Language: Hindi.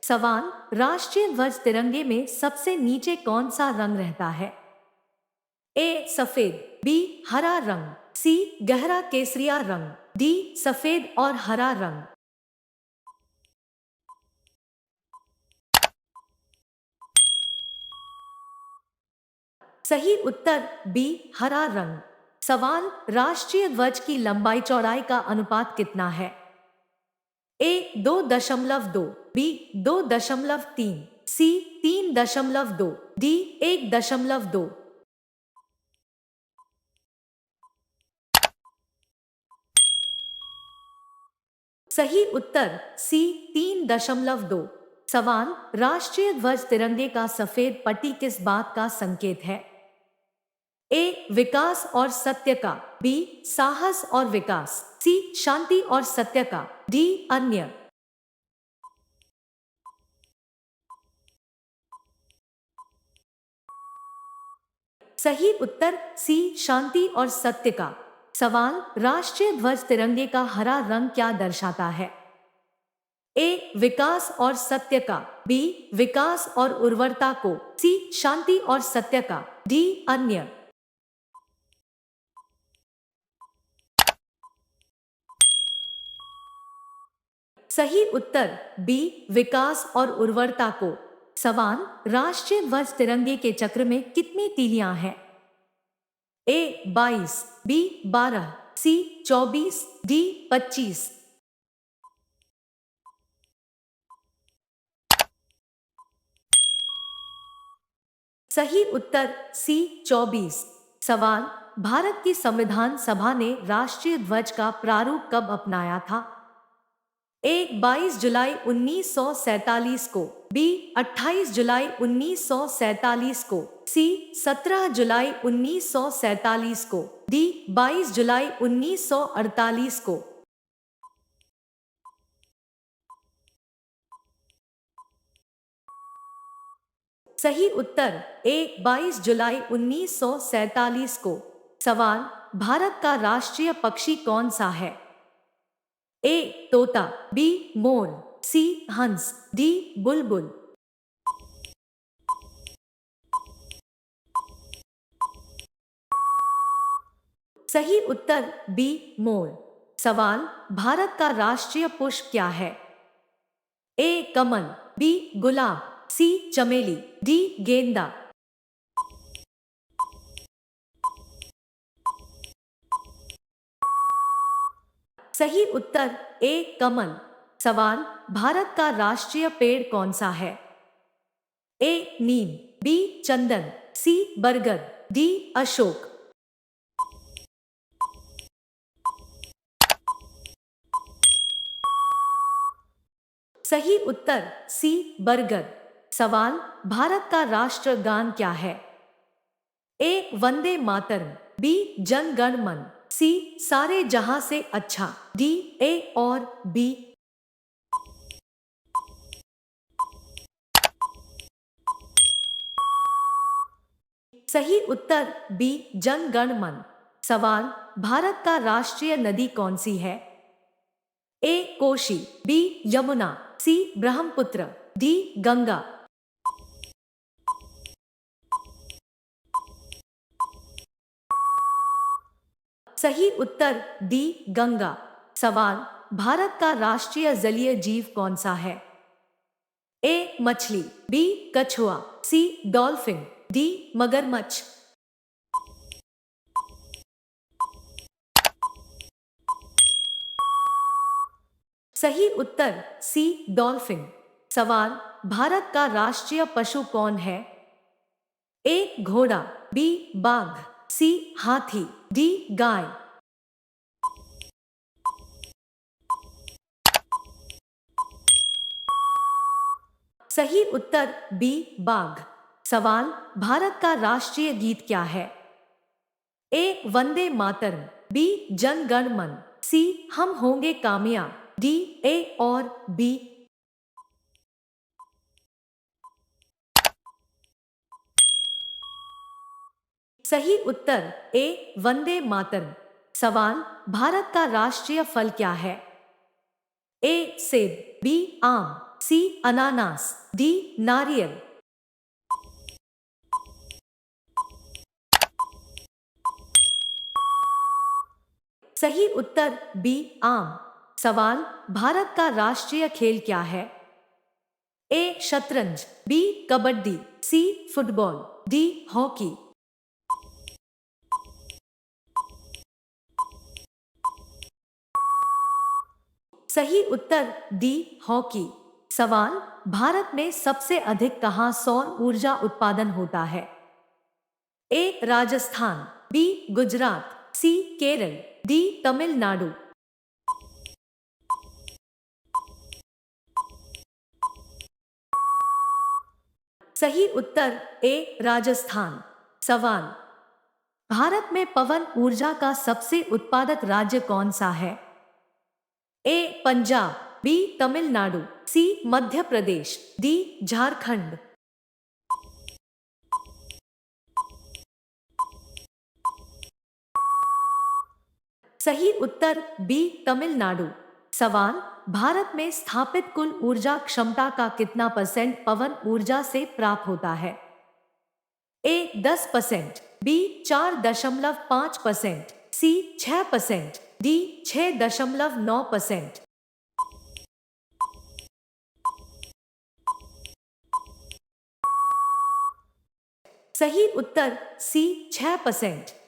सवाल, राष्ट्रीय ध्वज तिरंगे में सबसे नीचे कौन सा रंग रहता है? ए सफेद, बी हरा रंग, सी गहरा केसरिया रंग, डी सफेद और हरा रंग। सही उत्तर बी हरा रंग। सवाल, राष्ट्रीय ध्वज की लंबाई चौड़ाई का अनुपात कितना है? ए 2.2, बी 2.3, सी 3.2, डी 1.2। सही उत्तर सी 3.2। सवाल, राष्ट्रीय ध्वज तिरंगे का सफेद पट्टी किस बात का संकेत है? ए विकास और सत्य का, बी साहस और विकास, सी शांति और सत्य का, डी अन्य। सही उत्तर सी शांति और सत्य का। सवाल, राष्ट्रीय ध्वज तिरंगे का हरा रंग क्या दर्शाता है? ए विकास और सत्य का, बी विकास और उर्वरता को, सी शांति और सत्य का, डी अन्य। सही उत्तर बी विकास और उर्वरता को। सवाल, राष्ट्रीय ध्वज तिरंगे के चक्र में कितनी तीलियां हैं? ए 22, बी 12, सी 24, डी 25। सही उत्तर सी 24। सवाल, भारत की संविधान सभा ने राष्ट्रीय ध्वज का प्रारूप कब अपनाया था? ए 22 जुलाई 1947 को, बी 28 जुलाई 1947 को, सी 17 जुलाई 1947 को, डी 22 जुलाई 1948 को। सही उत्तर ए 22 जुलाई 1947 को। सवाल, भारत का राष्ट्रीय पक्षी कौन सा है? ए तोता, बी मोर, सी हंस, डी बुलबुल। सही उत्तर बी मोर। सवाल, भारत का राष्ट्रीय पुष्प क्या है? ए कमल, बी गुलाब, सी चमेली, डी गेंदा। सही उत्तर ए कमल। सवाल, भारत का राष्ट्रीय पेड़ कौन सा है? ए नीम, बी चंदन, सी बरगद, डी अशोक। सही उत्तर सी बरगद। सवाल, भारत का राष्ट्रगान क्या है? ए वंदे मातरम, बी जन गण मन, सी सारे जहां से अच्छा, डी ए और बी। सही उत्तर बी जन गण मन। सवाल, भारत का राष्ट्रीय नदी कौन सी है? ए कोशी, बी यमुना, सी ब्रह्मपुत्र, डी गंगा। सही उत्तर डी गंगा। सवाल, भारत का राष्ट्रीय जलीय जीव कौन सा है? ए मछली, बी कछुआ, सी डॉल्फिन, डी मगरमच्छ। सही उत्तर सी डॉल्फिन। सवाल, भारत का राष्ट्रीय पशु कौन है? ए घोड़ा, बी बाघ, सी हाथी, डी गाय। सही उत्तर बी बाघ। सवाल, भारत का राष्ट्रीय गीत क्या है? ए वंदे मातरम, बी जन गण मन, सी हम होंगे कामयाब, डी ए और बी। सही उत्तर ए वंदे मातरम। सवाल, भारत का राष्ट्रीय फल क्या है? ए सेब, बी आम, सी अनानास, डी नारियल। सही उत्तर बी आम। सवाल, भारत का राष्ट्रीय खेल क्या है? ए शतरंज, B kabaddi, C football, D hockey. सही उत्तर डी हॉकी। सवाल, भारत में सबसे अधिक कहाँ सौर ऊर्जा उत्पादन होता है? ए राजस्थान, बी गुजरात, सी केरल, डी तमिलनाडु। सही उत्तर ए राजस्थान। सवाल, भारत में पवन ऊर्जा का सबसे उत्पादक राज्य कौन सा है? ए पंजाब, बी तमिलनाडु, सी मध्य प्रदेश, डी झारखंड। सही उत्तर बी तमिलनाडु। सवाल, भारत में स्थापित कुल ऊर्जा क्षमता का कितना % पवन ऊर्जा से प्राप्त होता है? ए 10%, बी 4.5%, सी 6%, डी 6.9%। सही उत्तर सी 6%।